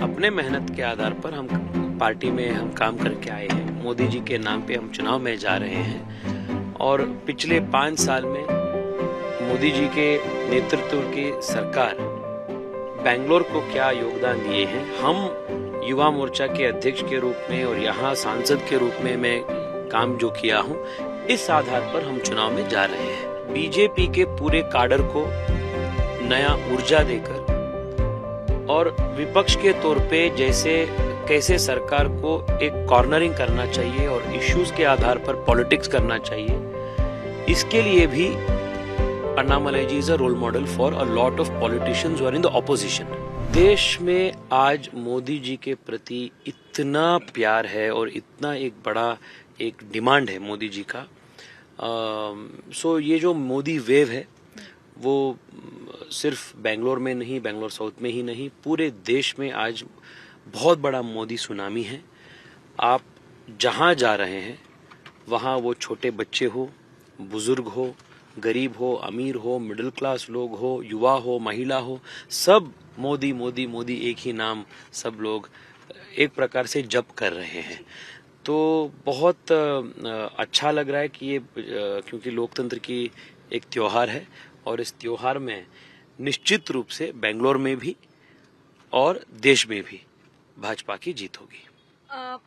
अपने मेहनत के आधार पर हम पार्टी में हम काम करके आए हैं। मोदी जी के नाम पे हम चुनाव में जा रहे हैं और पिछले 5 साल में मोदी जी के नेतृत्व की सरकार बेंगलोर को क्या योगदान दिए हैं, हम युवा मोर्चा के अध्यक्ष के रूप में और यहाँ सांसद के रूप में मैं काम जो किया हूँ, इस आधार पर हम चुनाव में जा रहे हैं। बीजेपी के पूरे काडर को नया ऊर्जा देकर और विपक्ष के तौर पे जैसे कैसे सरकार को एक कॉर्नरिंग करना चाहिए और इश्यूज के आधार पर पॉलिटिक्स करना चाहिए, इसके लिए भी Annamalai ji is a role model for a lot of politicians who are in the opposition. देश में आज मोदी जी के प्रति इतना प्यार है और इतना एक बड़ा एक डिमांड है मोदी जी का। सो ये जो मोदी वेव है वो सिर्फ बेंगलोर में नहीं, बेंगलोर साउथ में ही नहीं, पूरे देश में आज बहुत बड़ा मोदी सुनामी है। आप जहां जा रहे हैं वहां वो छोटे बच्चे हो, बुजुर्ग हो, गरीब हो, अमीर हो, मिडिल क्लास लोग हो, युवा हो, महिला हो, सब मोदी मोदी मोदी एक ही नाम सब लोग एक प्रकार से जप कर रहे हैं। तो बहुत अच्छा लग रहा है कि ये क्योंकि लोकतंत्र की एक त्योहार है और इस त्योहार में निश्चित रूप से बेंगलोर में भी और देश में भी भाजपा की जीत होगी।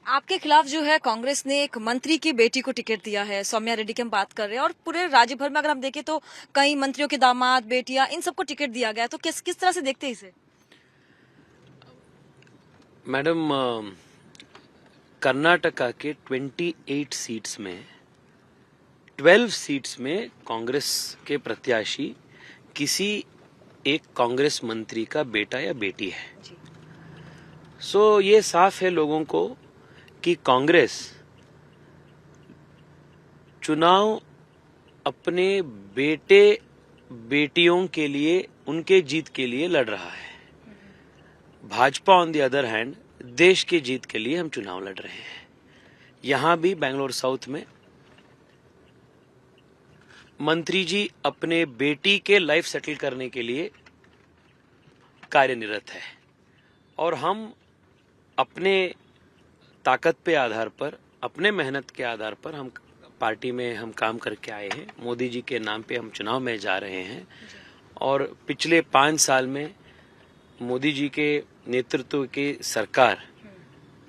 आपके खिलाफ जो है कांग्रेस ने एक मंत्री की बेटी को टिकट दिया है, सौम्या रेड्डी की हम बात कर रहे हैं, और पूरे राज्य भर में अगर हम देखें तो कई मंत्रियों के दामाद, बेटियां, इन सबको टिकट दिया गया है। तो किस तरह से देखते हैं इसे? मैडम, कर्नाटका के 28 सीट्स में 12 सीट्स में कांग्रेस के प्रत्याशी किसी एक कांग्रेस मंत्री का बेटा या बेटी है। सो ये साफ है लोगों को कि कांग्रेस चुनाव अपने बेटे बेटियों के लिए, उनके जीत के लिए लड़ रहा है। Bhajpa on the other hand देश की जीत के लिए हम चुनाव लड़ रहे हैं। यहां भी बेंगलोर साउथ में मंत्री जी अपने बेटी के लाइफ सेटल करने के लिए कार्यनिरत है और हम अपने ताकत पे आधार पर, अपने मेहनत के आधार पर हम पार्टी में हम काम करके आए हैं। मोदी जी के नाम पे हम चुनाव में जा रहे हैं और पिछले 5 साल में मोदी जी के नेतृत्व की सरकार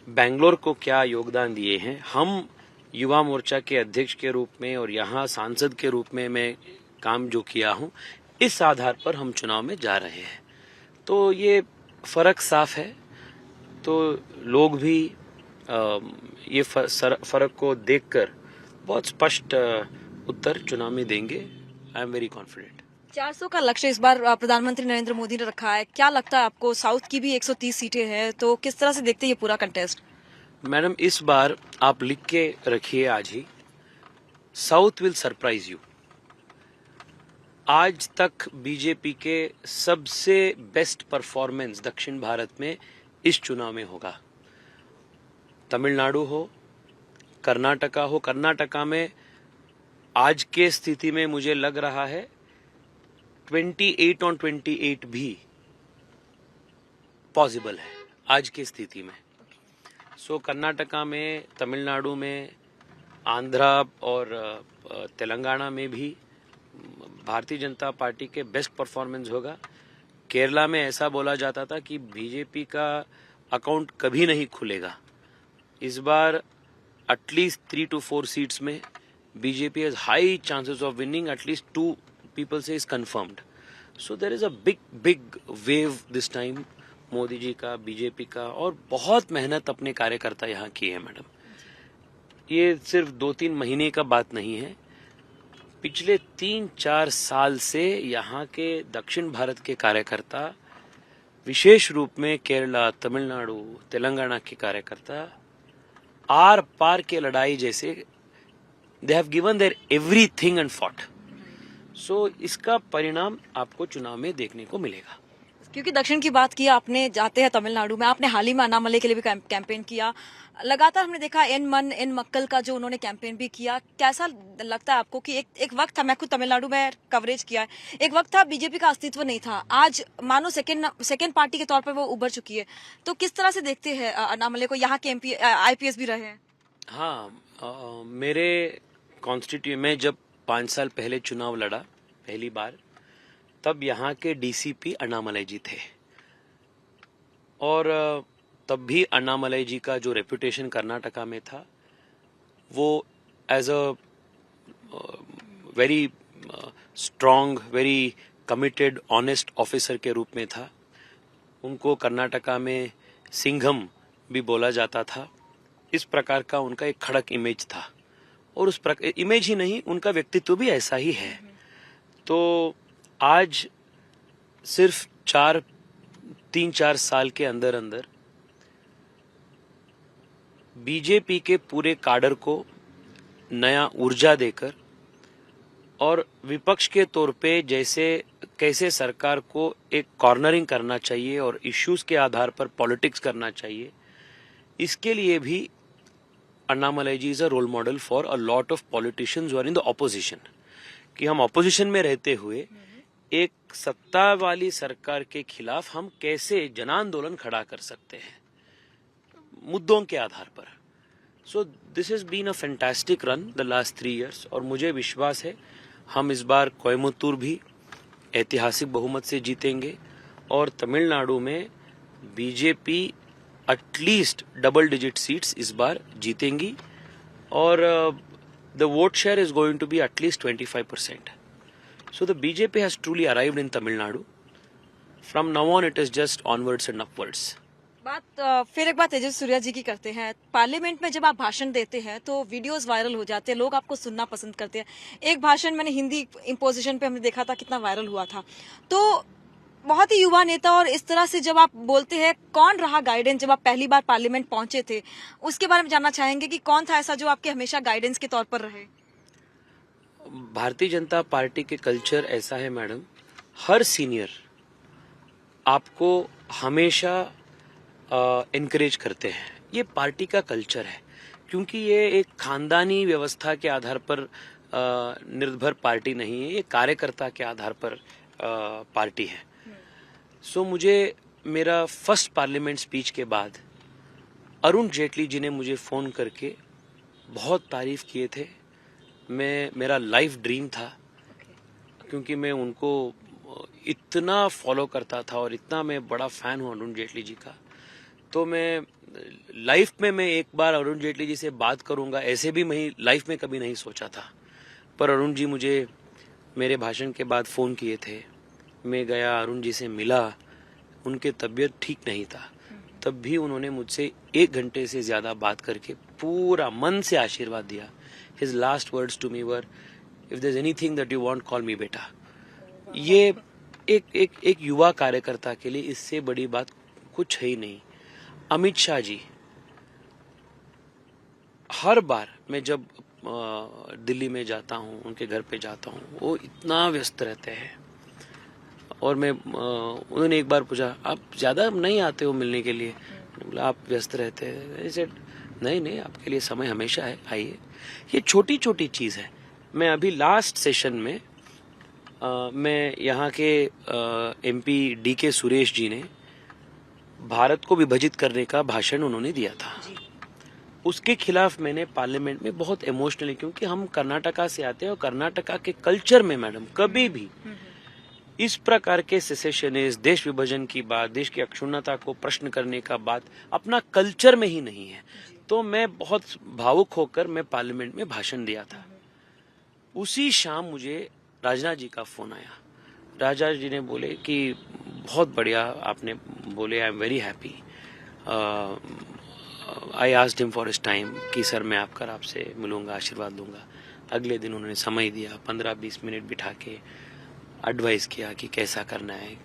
बेंगलोर को क्या योगदान दिए हैं, हम युवा मोर्चा के अध्यक्ष के रूप में और यहाँ सांसद के रूप में मैं काम जो किया हूँ, इस आधार पर हम चुनाव में जा रहे हैं। तो ये फर्क साफ है। तो लोग भी ये फर्क को देखकर बहुत स्पष्ट उत्तर चुनाव में देंगे। I am very confident. 400 का लक्ष्य इस बार प्रधानमंत्री नरेंद्र मोदी ने रखा है। क्या लगता है आपको? साउथ की भी 130 सीटें हैं, तो किस तरह से देखते हैं ये पूरा कंटेस्ट? मैडम, इस बार आप लिख के रखिए आज ही, साउथ विल सरप्राइज यू। आज तक बीजेपी के सबसे बेस्ट परफॉर्मेंस दक्षिण भारत में इस चुनाव में होगा। तमिलनाडु हो, कर्नाटका हो, कर्नाटका में आज के स्थिति में मुझे लग रहा है 28 on 28 भी पॉसिबल है आज की स्थिति में। सो कर्नाटका में, तमिलनाडु में, आंध्रा और तेलंगाना में भी भारतीय जनता पार्टी के बेस्ट परफॉर्मेंस होगा। केरला में ऐसा बोला जाता था कि बीजेपी का अकाउंट कभी नहीं खुलेगा। इस बार एटलीस्ट 3 to 4 सीट्स में BJP has high chances of winning, at least 2 people say is confirmed. So there is a big wave this time Modi ji का, बीजेपी का, और बहुत मेहनत अपने कार्यकर्ता यहाँ की है मैडम। ये सिर्फ 2-3 महीने का बात नहीं है। पिछले 3-4 साल से यहाँ के दक्षिण भारत के कार्यकर्ता, विशेष रूप में केरला, तमिलनाडु, तेलंगाना के कार्यकर्ता आर पार के लड़ाई जैसे they have given their everything and fought. So इसका परिणाम आपको चुनाव में देखने को मिलेगा। क्योंकि दक्षिण की बात की आपने, जाते हैं तमिलनाडु में, आपने हाल ही में अनामलई के लिए भी कैंपेन किया। लगातार हमने देखा एन मन एन मक्कल का जो उन्होंने कैंपेन भी किया। कैसा लगता है आपको कि एक वक्त था, मैं खुद तमिलनाडु में कवरेज किया है, एक वक्त था बीजेपी का अस्तित्व नहीं था, आज मानो सेकेंड पार्टी के तौर पर वो उभर चुकी है। तो किस तरह से देखते हैं अनामलई को? यहाँ के एमपी आईपीएस भी रहे हैं। हाँ, मेरे कॉन्स्टिट्यूट में जब 5 साल पहले चुनाव लड़ा पहली बार, तब यहाँ के डीसीपी अण्णामलई जी थे। और तब भी अण्णामलई जी का जो रेपुटेशन कर्नाटका में था, वो as a very strong, very committed, honest officer के रूप में था। उनको कर्नाटका में सिंघम भी बोला जाता था। इस प्रकार का उनका एक खड़क इमेज था, और उस प्रकार इमेज ही नहीं, उनका व्यक्तित्व भी ऐसा ही है। तो आज सिर्फ 3-4 साल के अंदर अंदर बीजेपी के पूरे काडर को नया ऊर्जा देकर, और विपक्ष के तौर पे जैसे कैसे सरकार को एक कॉर्नरिंग करना चाहिए और इश्यूज के आधार पर पॉलिटिक्स करना चाहिए, इसके लिए भी Annamalai ji is a role model for a lot of politicians who are in the opposition. कि हम ऑपोजिशन में रहते हुए एक सत्ता वाली सरकार के खिलाफ हम कैसे जन आंदोलन खड़ा कर सकते हैं मुद्दों के आधार पर। So this has been a fantastic run the last 3 years, और मुझे विश्वास है हम इस बार कोयम्बतूर भी ऐतिहासिक बहुमत से जीतेंगे, और तमिलनाडु में BJP at least double digit seats इस बार जीतेंगी, और the vote share is going to be at least 25%. So the BJP has truly arrived in Tamil Nadu. From now on, it is just onwards and upwards. फिर एक बात तेजस्वी सूर्या जी की करते हैं। पार्लियामेंट में जब आप भाषण देते हैं तो वीडियोस वायरल हो जाते हैं, लोग आपको सुनना पसंद करते हैं। एक भाषण मैंने हिंदी इम्पोजिशन पे हमने देखा था, कितना वायरल हुआ था। तो बहुत ही युवा नेता, और इस तरह से जब आप बोलते हैं, कौन रहा गाइडेंस जब आप पहली बार पार्लियामेंट पहुंचे थे? उसके बारे में जानना चाहेंगे कि कौन था ऐसा जो आपके हमेशा गाइडेंस के तौर पर रहे? भारतीय जनता पार्टी के कल्चर ऐसा है मैडम, हर सीनियर आपको हमेशा एनकरेज करते हैं। ये पार्टी का कल्चर है, क्योंकि ये एक खानदानी व्यवस्था के आधार पर निर्भर पार्टी नहीं है, ये कार्यकर्ता के आधार पर पार्टी है। सो मुझे मेरा फर्स्ट पार्लियामेंट स्पीच के बाद अरुण जेटली जी ने मुझे फ़ोन करके बहुत तारीफ किए थे। मेरा लाइफ ड्रीम था, क्योंकि मैं उनको इतना फॉलो करता था और इतना मैं बड़ा फैन हूँ अरुण जेटली जी का। तो मैं लाइफ में एक बार अरुण जेटली जी से बात करूंगा, ऐसे भी मैं लाइफ में कभी नहीं सोचा था। पर अरुण जी मुझे मेरे भाषण के बाद फ़ोन किए थे, मैं गया, अरुण जी से मिला, उनके तबीयत ठीक नहीं था, तब भी उन्होंने मुझसे 1 घंटे से ज़्यादा बात करके पूरा मन से आशीर्वाद दिया। His last words to me were, if there's anything that you want, call me बेटा। ये एक युवा कार्यकर्ता के लिए इससे बड़ी बात कुछ है ही नहीं। अमित शाह जी, हर बार मैं जब दिल्ली में जाता हूँ, उनके घर पे जाता हूँ, वो इतना व्यस्त रहते हैं। और उन्होंने एक बार पूछा, आप ज़्यादा नहीं आते हो मिलने के लिए? बोला, आप व्यस्त रहते हैं। नहीं, आपके लिए समय हमेशा है, आइए। ये छोटी छोटी चीज़ है। मैं अभी लास्ट सेशन में मैं यहाँ के एमपी DK सुरेश जी ने भारत को विभाजित करने का भाषण उन्होंने दिया था, उसके खिलाफ मैंने पार्लियामेंट में बहुत इमोशनली, क्योंकि हम कर्नाटका से आते हैं और कर्नाटका के कल्चर में मैडम कभी भी इस प्रकार के सेसेशनिस्ट, देश विभाजन की बात, देश की अक्षुण्णता को प्रश्न करने का बात अपना कल्चर में ही नहीं है। तो मैं बहुत भावुक होकर मैं पार्लियामेंट में भाषण दिया था। उसी शाम मुझे राजनाथ जी का फोन आया। राजनाथ जी ने बोले कि बहुत बढ़िया आपने बोले, I am very happy. I asked him for his time कि सर मैं आपसे मिलूंगा, आशीर्वाद दूंगा। अगले दिन उन्होंने समय दिया, 15-20 मिनट बिठा के एडवाइस किया कि कैसा करना है।